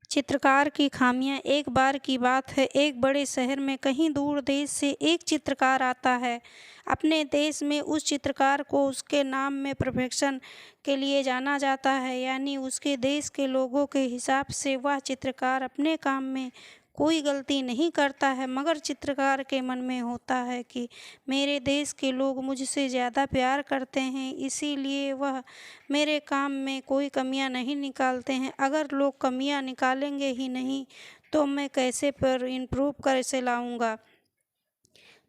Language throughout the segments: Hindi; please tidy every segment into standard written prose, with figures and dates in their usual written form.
चित्रकार की खामियां। एक बार की बात है, एक बड़े शहर में कहीं दूर देश से एक चित्रकार आता है। अपने देश में उस चित्रकार को उसके नाम में परफेक्शन के लिए जाना जाता है, यानी उसके देश के लोगों के हिसाब से वह चित्रकार अपने काम में कोई गलती नहीं करता है। मगर चित्रकार के मन में होता है कि मेरे देश के लोग मुझसे ज़्यादा प्यार करते हैं, इसीलिए वह मेरे काम में कोई कमियां नहीं निकालते हैं। अगर लोग कमियां निकालेंगे ही नहीं तो मैं कैसे पर इम्प्रूव कैसे लाऊंगा।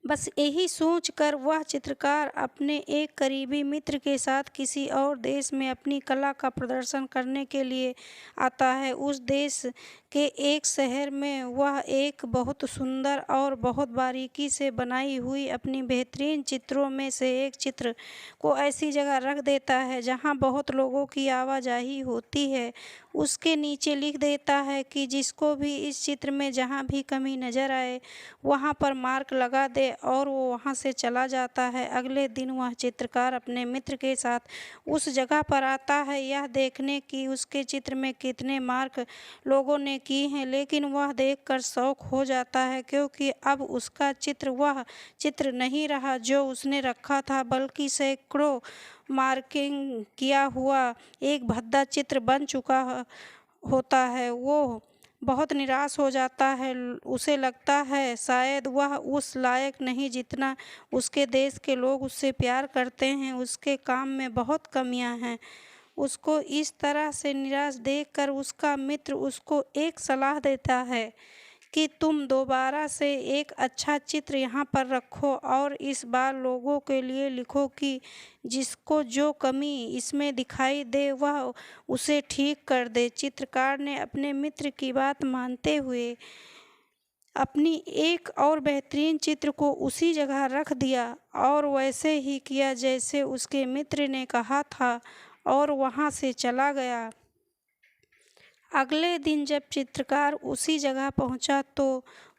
बस यही सोचकर वह चित्रकार अपने एक करीबी मित्र के साथ किसी और देश में अपनी कला का प्रदर्शन करने के लिए आता है। उस देश के एक शहर में वह एक बहुत सुंदर और बहुत बारीकी से बनाई हुई अपनी बेहतरीन चित्रों में से एक चित्र को ऐसी जगह रख देता है जहां बहुत लोगों की आवाजाही होती है। उसके नीचे लिख देता है कि जिसको भी इस चित्र में जहां भी कमी नज़र आए वहां पर मार्क लगा दे, और वो वहां से चला जाता है। अगले दिन वह चित्रकार अपने मित्र के साथ उस जगह पर आता है, यह देखने की उसके चित्र में कितने मार्क लोगों ने किए हैं, लेकिन वह देखकर शौक हो जाता है क्योंकि अब उसका चित्र वह चित्र नहीं रहा जो उसने रखा था, बल्कि सैकड़ों मार्किंग किया हुआ एक भद्दा चित्र बन चुका होता है। वो बहुत निराश हो जाता है। उसे लगता है शायद वह उस लायक नहीं जितना उसके देश के लोग उससे प्यार करते हैं। उसके काम में बहुत कमियां हैं। उसको इस तरह से निराश देखकर उसका मित्र उसको एक सलाह देता है कि तुम दोबारा से एक अच्छा चित्र यहाँ पर रखो और इस बार लोगों के लिए लिखो कि जिसको जो कमी इसमें दिखाई दे वह उसे ठीक कर दे। चित्रकार ने अपने मित्र की बात मानते हुए अपनी एक और बेहतरीन चित्र को उसी जगह रख दिया और वैसे ही किया जैसे उसके मित्र ने कहा था और वहाँ से चला गया। अगले दिन जब चित्रकार उसी जगह पहुंचा तो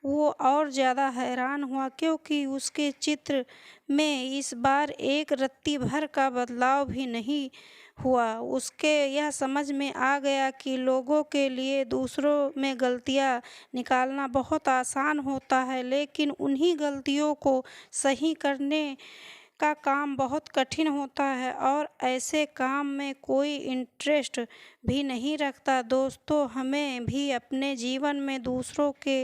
वो और ज़्यादा हैरान हुआ क्योंकि उसके चित्र में इस बार एक रत्ती भर का बदलाव भी नहीं हुआ। उसके यह समझ में आ गया कि लोगों के लिए दूसरों में गलतियां निकालना बहुत आसान होता है, लेकिन उन्हीं गलतियों को सही करने का काम बहुत कठिन होता है और ऐसे काम में कोई इंटरेस्ट भी नहीं रखता। दोस्तों, हमें भी अपने जीवन में दूसरों के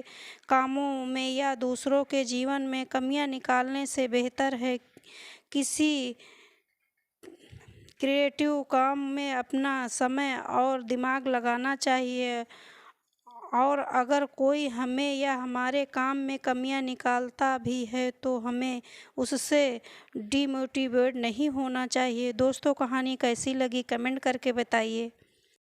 कामों में या दूसरों के जीवन में कमियां निकालने से बेहतर है किसी क्रिएटिव काम में अपना समय और दिमाग लगाना चाहिए। और अगर कोई हमें या हमारे काम में कमियां निकालता भी है तो हमें उससे डिमोटिवेट नहीं होना चाहिए। दोस्तों, कहानी कैसी लगी कमेंट करके बताइए।